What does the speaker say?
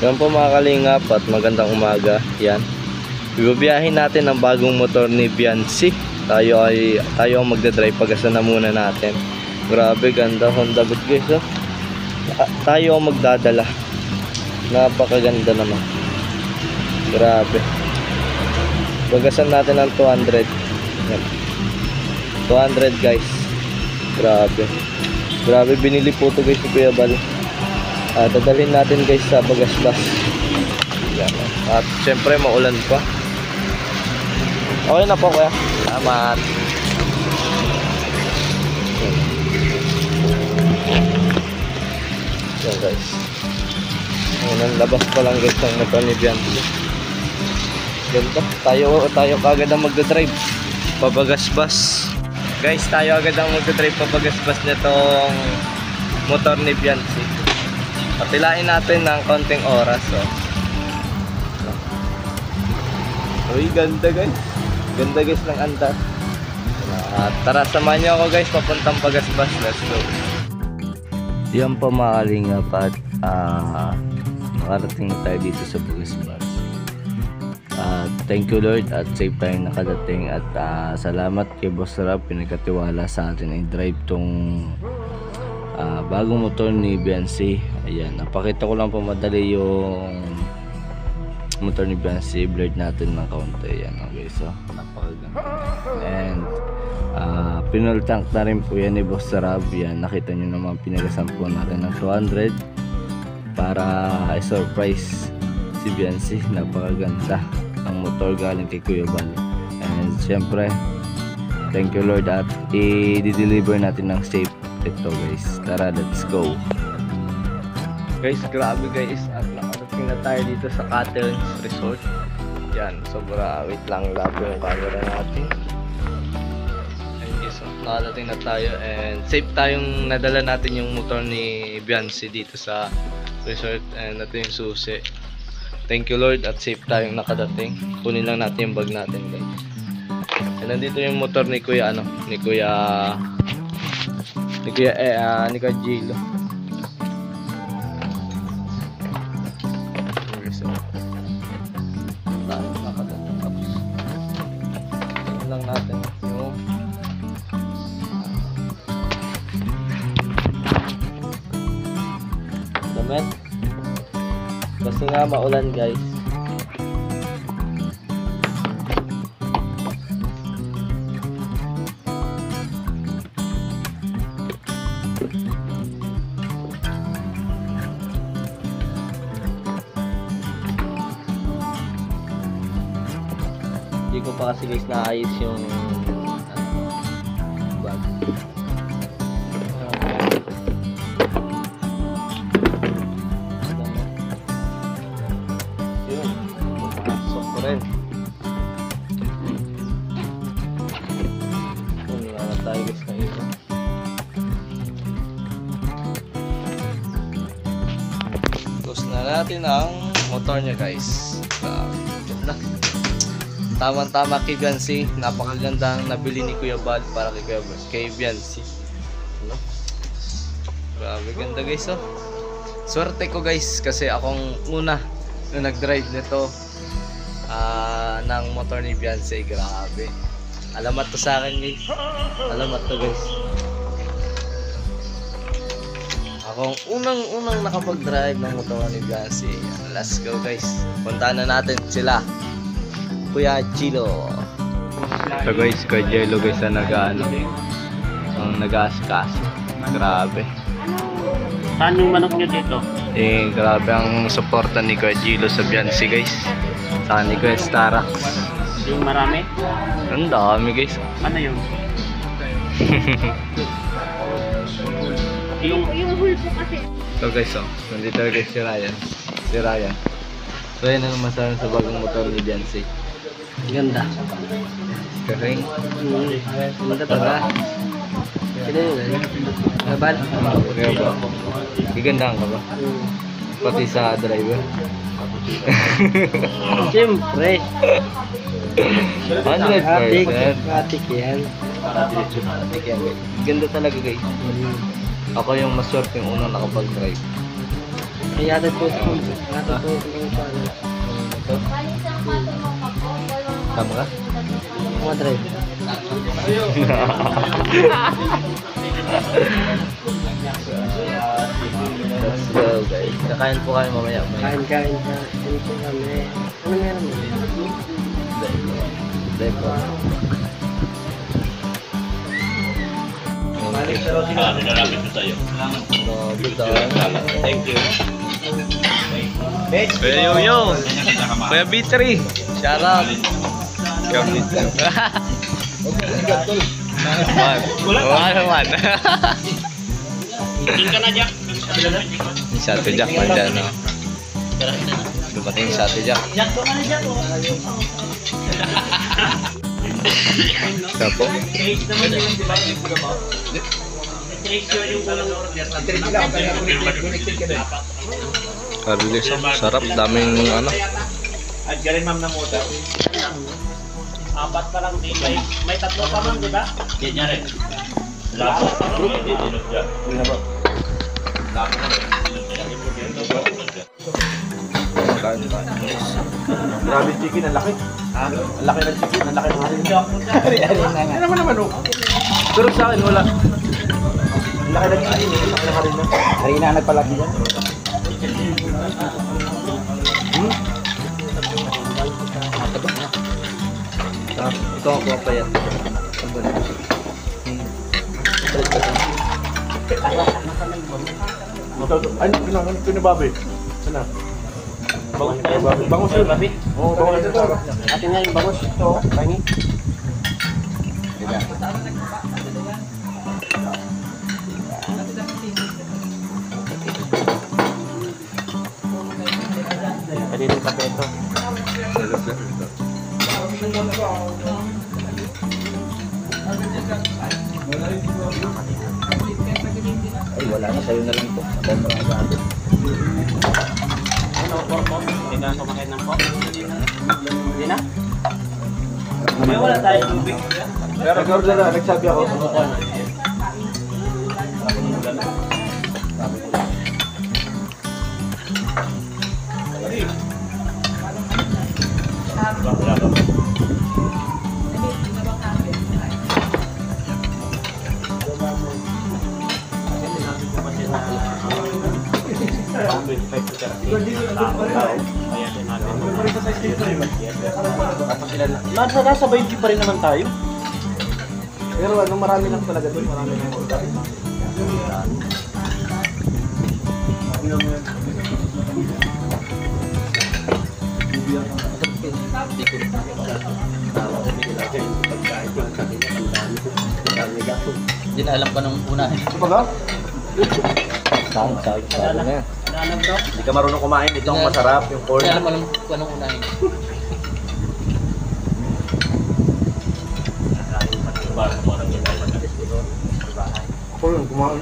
Yan po mga kalingap at magandang umaga. Yan. Bibiyahin natin ang bagong motor ni Biancy. Tayo ang magdadrive. Pagasan na muna natin. Grabe, ganda Honda Beat guys. Oh. Tayo ang magdadala. Napakaganda naman. Grabe. Pagasan natin ang 200. Yan. 200 guys. Grabe. Grabe, binili po ito guys si Kuya Bal. Dadalhin natin guys sa Bagasbas. Yan. At syempre maulan pa. Okay na po kuya. Salamat. Yan guys. Ngayon labas pa lang guys ang motor ni Biancy. Ganda. Tayo kagad ang magdadrive pabagasbas. Guys, tayo agad ang magdadrive pabagasbas nitong motor ni Biancy. Patilain natin ng konting oras. Oh. Uy, ganda guys. Ganda guys ng antas. Tara, samahan nyo ako guys papuntang Bagasbas. Let's go. Yan pa mga kalingap at nakarating na tayo dito sa Bagasbas. Thank you Lord at safe tayo nakadating. At salamat kay Boss Rab, pinagkatiwala sa atin ay drive tong bagong motor ni Biancy. Ayan, napakita ko lang po madali yung motor ni Biancy. Blurred natin ng kaunti. Ayan okay, so napakaganda. And pinol tank na rin po yan ni Boss Rab. Yan, nakita nyo naman pinagasan po natin ng 200 para i-surprise si Biancy. Napakaganda ang motor galing kay Kuya Bal. And syempre thank you Lord at i-deliver natin ng safe ito guys. Tara, let's go guys. Grabe guys, at nakarating na tayo dito sa Cattle's Resort. Yan, sobra, wait lang, labo yung camera natin. So, nakarating na tayo and safe tayong nadala natin yung motor ni Biancy dito sa resort. And ito yung susi. Thank you Lord at safe tayong nakadating. Kunin lang natin yung bag natin guys. And nandito yung motor ni Kuya ni Kuya Gilo. Lang natin yung damit kasi nga maulan guys. Hindi ko pa kasi guys naayos yung bag. Yun, pasok ko rin. Wala na tayo guys na ito. Close na natin ang motor niya guys. Ganda. Tama-tama kay Biancy. Napakagandang nabili ni Kuya Bal para kay Biancy. Ano? Grabe ganda guys oh. Swerte ko guys kasi akong una na nag-drive nito ng motor ni Biancy. Grabe. Alamat to sa akin guys. Alamat to guys. Akong unang nakapag-drive ng motor ni Biancy. Let's go guys. Puntahan na natin sila. Kuya Gilo. So guys, Kuya Gilo guys na nag-aasikaso. Grabe. Saan yung manok nyo dito? Grabe ang suporta ni Kuya Gilo sa Biancy guys. Saka ni Kuya Starax. Yung marami? Ang dami guys. Ano yun? yung hulpo kasi. So guys, nandito guys si Ryan. So yan ang masasabi sa bagong motor ni Biancy. Ganda. Karing. Ganda talaga. Sino yun? Gabal? Gabal. Gigandahan ka ba? Pati sa driver? Siyempre. 100%. Matik yan. Ganda talaga guys. Ako yung maswerte yung unang nakapag-drive. Kaya hatid po ito. Hatid po ito. Ito? Tama ka? Mga drive. Let's go guys. Kakain po kayo mamaya. Kain-kain ka. Dito kami. Ano meron mo? Dive po. Nilalapit ko sa'yo. Thank you. Kuya Yo! Kuya B3! Shout out. Kuya B3. Wala naman. Doon ka na, Jack. Si Ate Jack man dyan, no? Dumating si Ate Jack. Ito po. Karilis, sarap. Daming ano. At galing ma'am ng motor. Apat pa lang din. May tatlo pa ma'am, di ba? Yan niya rin. Lapo. Grabe chicken, ang laki. Ang laki ng chicken, ang laki ng harina. Ano naman oh. Pero sa akin wala. Ang laki ng chicken, ang laki ng harina. Harina ang nagpalaki yan. Ito ang kuha pa yan. Ay, pinababi. Sana? Bangus yun. Oo, bangus yun. Atin nga yung bangus. Ito. Pahingi. Kanina yung kape ito. Ay, wala na. Sa'yo na lang ito. Abang mo lang sa atin. Ano, pork? Hindi na sumakit ng pork? Hindi na? May wala tayong tubig. Pero nag-order na, nagsabi ako. Nasa 20 pa rin naman tayo. Pero ano, marami lang talaga doon. Marami lang order. Hindi na alam ka nung una. Ito ba? Saan na yan? Hindi ka marunong kumain. Ito ang masarap, yung corn. Hindi alam kung anong unahin. Corn, kumain.